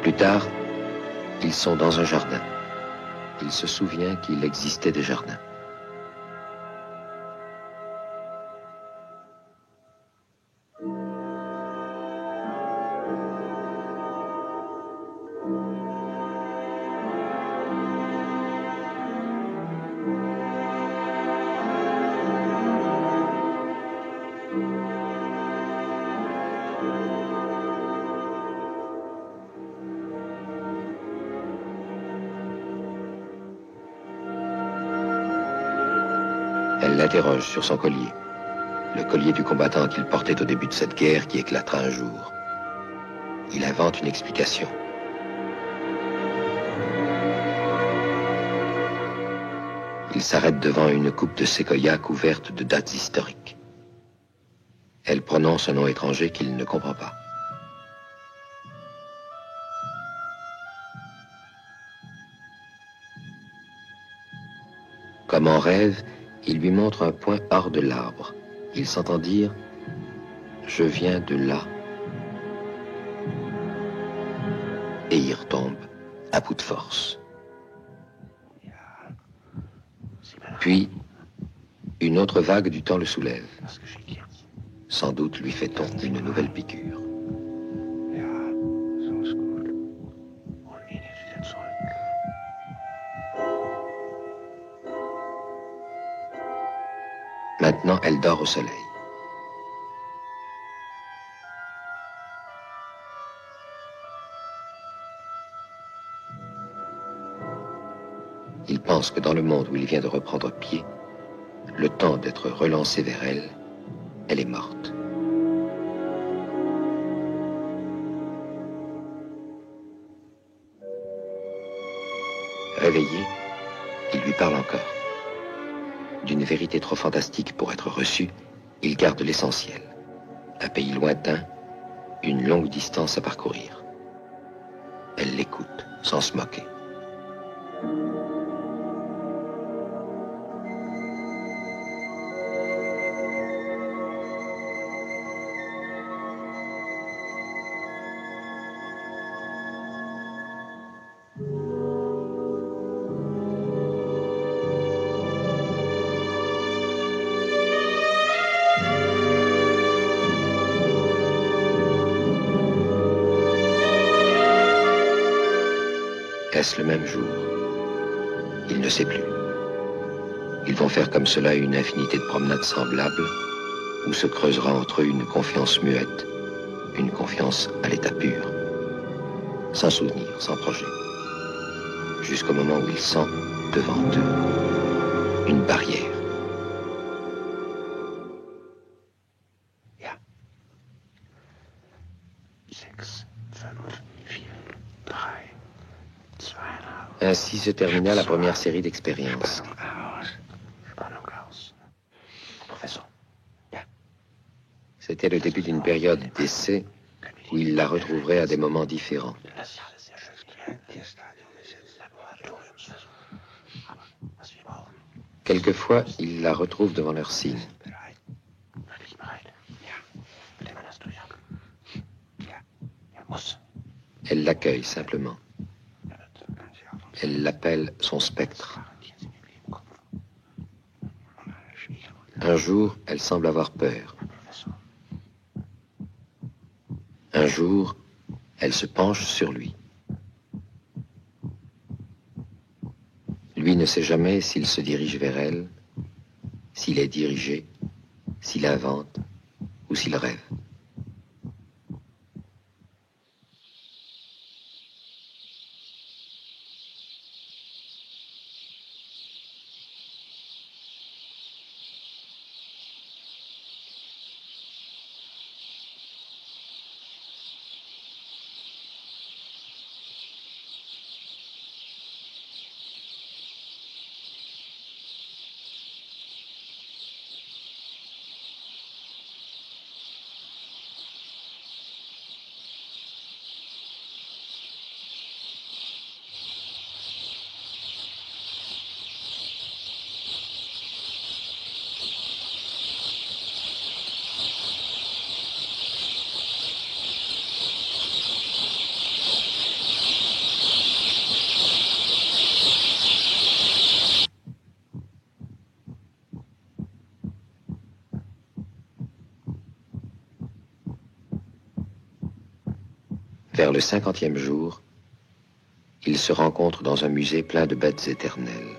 Plus tard, ils sont dans un jardin. Il se souvient qu'il existait des jardins. Elle l'interroge sur son collier, le collier du combattant qu'il portait au début de cette guerre qui éclatera un jour. Il invente une explication. Il s'arrête devant une coupe de séquoia couverte de dates historiques. Elle prononce un nom étranger qu'il ne comprend pas. Comme en rêve, il lui montre un point hors de l'arbre. Il s'entend dire « Je viens de là ». Et y retombe à bout de force. Puis, une autre vague du temps le soulève. Sans doute lui fait-on une nouvelle piqûre. Maintenant, elle dort au soleil. Il pense que dans le monde où il vient de reprendre pied, le temps d'être relancé vers elle, elle est morte. Réveillé, il lui parle encore. D'une vérité trop fantastique pour être reçue, il garde l'essentiel. Un pays lointain, une longue distance à parcourir. Elle l'écoute, sans se moquer. Est-ce le même jour? Il ne sait plus. Ils vont faire comme cela une infinité de promenades semblables, où se creusera entre eux une confiance muette, une confiance à l'état pur, sans souvenir, sans projet, jusqu'au moment où ils sentent devant eux une barrière. Ainsi se termina la première série d'expériences. C'était le début d'une période d'essai où il la retrouverait à des moments différents. Quelquefois, il la retrouve devant leur signe. Elle l'accueille simplement. Elle l'appelle son spectre. Un jour, elle semble avoir peur. Un jour, elle se penche sur lui. Lui ne sait jamais s'il se dirige vers elle, s'il est dirigé, s'il invente ou s'il rêve. Vers le 50e jour, ils se rencontrent dans un musée plein de bêtes éternelles.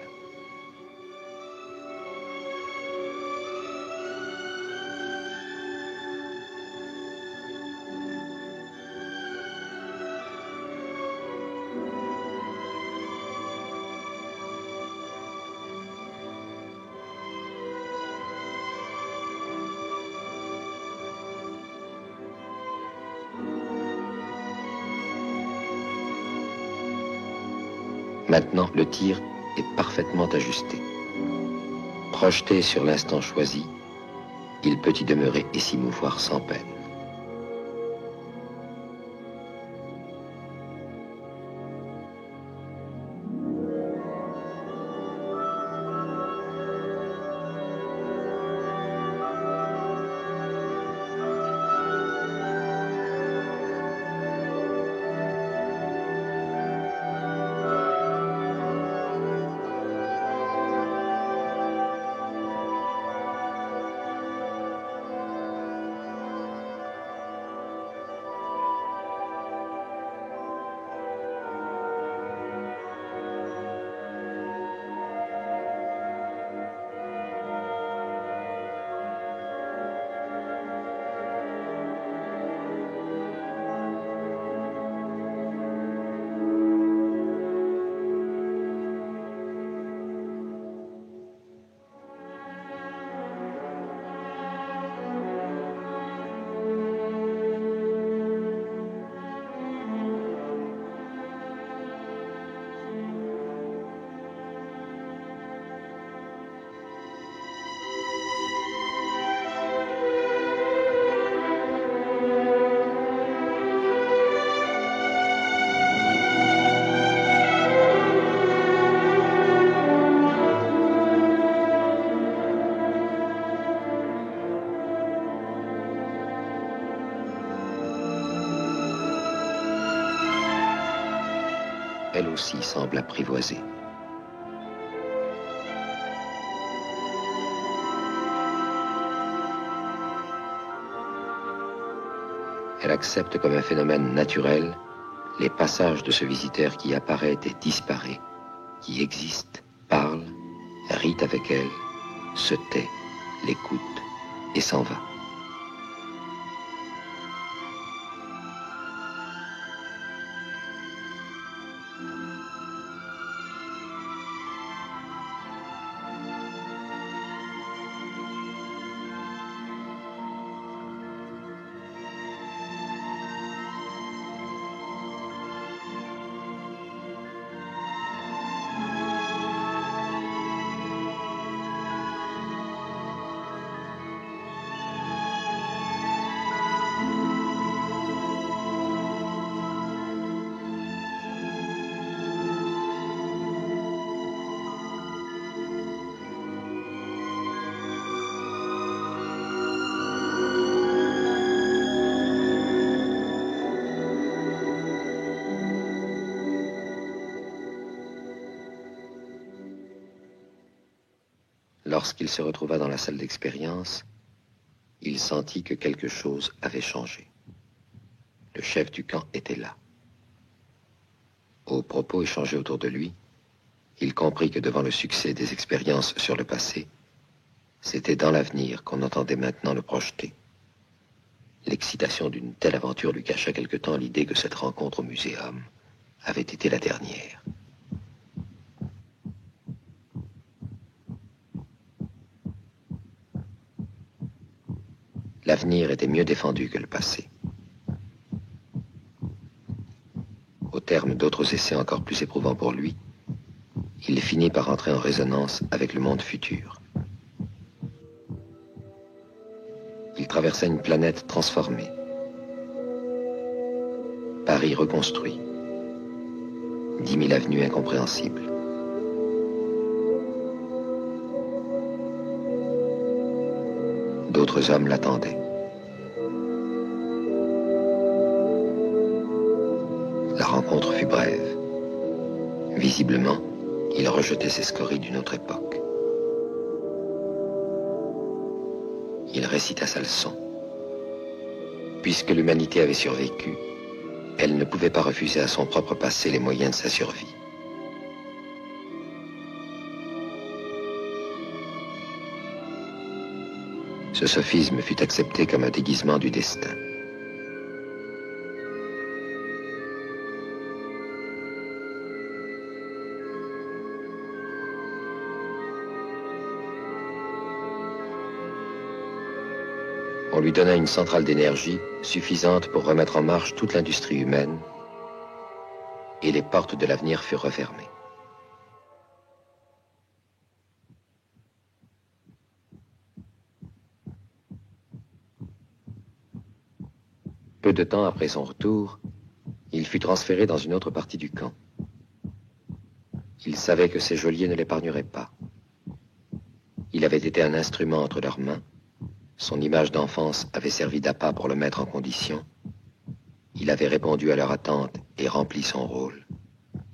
Maintenant, le tir est parfaitement ajusté. Projeté sur l'instant choisi, il peut y demeurer et s'y mouvoir sans peine. Elle aussi semble apprivoisée. Elle accepte comme un phénomène naturel les passages de ce visiteur qui apparaît et disparaît, qui existe, parle, rit avec elle, se tait, l'écoute et s'en va. Lorsqu'il se retrouva dans la salle d'expérience, il sentit que quelque chose avait changé. Le chef du camp était là. Aux propos échangés autour de lui, il comprit que devant le succès des expériences sur le passé, c'était dans l'avenir qu'on entendait maintenant le projeter. L'excitation d'une telle aventure lui cacha quelque temps l'idée que cette rencontre au muséum avait été la dernière. L'avenir était mieux défendu que le passé. Au terme d'autres essais encore plus éprouvants pour lui, il finit par entrer en résonance avec le monde futur. Il traversait une planète transformée. Paris reconstruit. 10 000 avenues incompréhensibles. D'autres hommes l'attendaient. La rencontre fut brève. Visiblement, il rejetait ses scories d'une autre époque. Il récita sa leçon. Puisque l'humanité avait survécu, Elle ne pouvait pas refuser à son propre passé les moyens de sa survie. Ce sophisme fut accepté comme un déguisement du destin. On lui donna une centrale d'énergie suffisante pour remettre en marche toute l'industrie humaine, et les portes de l'avenir furent refermées. Peu de temps après son retour, il fut transféré dans une autre partie du camp. Il savait que ses geôliers ne l'épargneraient pas. Il avait été un instrument entre leurs mains. Son image d'enfance avait servi d'appât pour le mettre en condition. Il avait répondu à leur attente et rempli son rôle.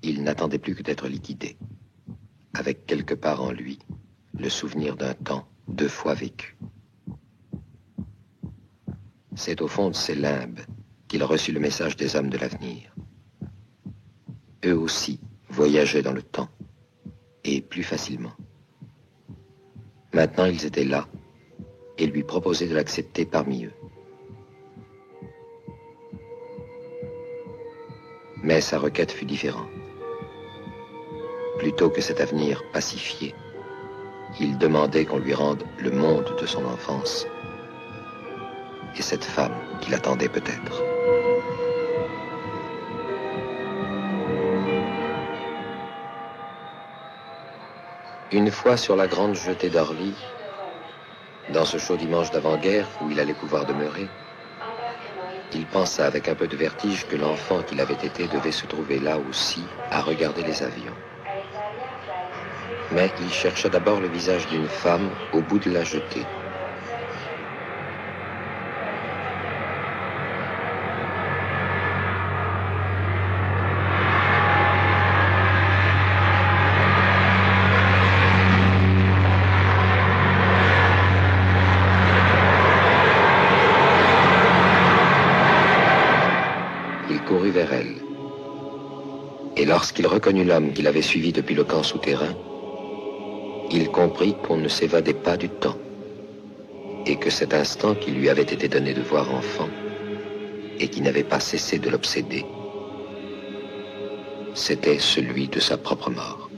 Il n'attendait plus que d'être liquidé, avec quelque part en lui le souvenir d'un temps 2 fois vécu. C'est au fond de ses limbes qu'il reçut le message des hommes de l'avenir. Eux aussi voyageaient dans le temps, et plus facilement. Maintenant, ils étaient là, et lui proposaient de l'accepter parmi eux. Mais sa requête fut différente. Plutôt que cet avenir pacifié, il demandait qu'on lui rende le monde de son enfance et cette femme qui l'attendait peut-être. Une fois sur la grande jetée d'Orly, dans ce chaud dimanche d'avant-guerre où il allait pouvoir demeurer, il pensa avec un peu de vertige que l'enfant qu'il avait été devait se trouver là aussi à regarder les avions. Mais il chercha d'abord le visage d'une femme au bout de la jetée. Il courut vers elle. Et lorsqu'il reconnut l'homme qu'il avait suivi depuis le camp souterrain, il comprit qu'on ne s'évadait pas du temps, et que cet instant qui lui avait été donné de voir enfant, et qui n'avait pas cessé de l'obséder, c'était celui de sa propre mort.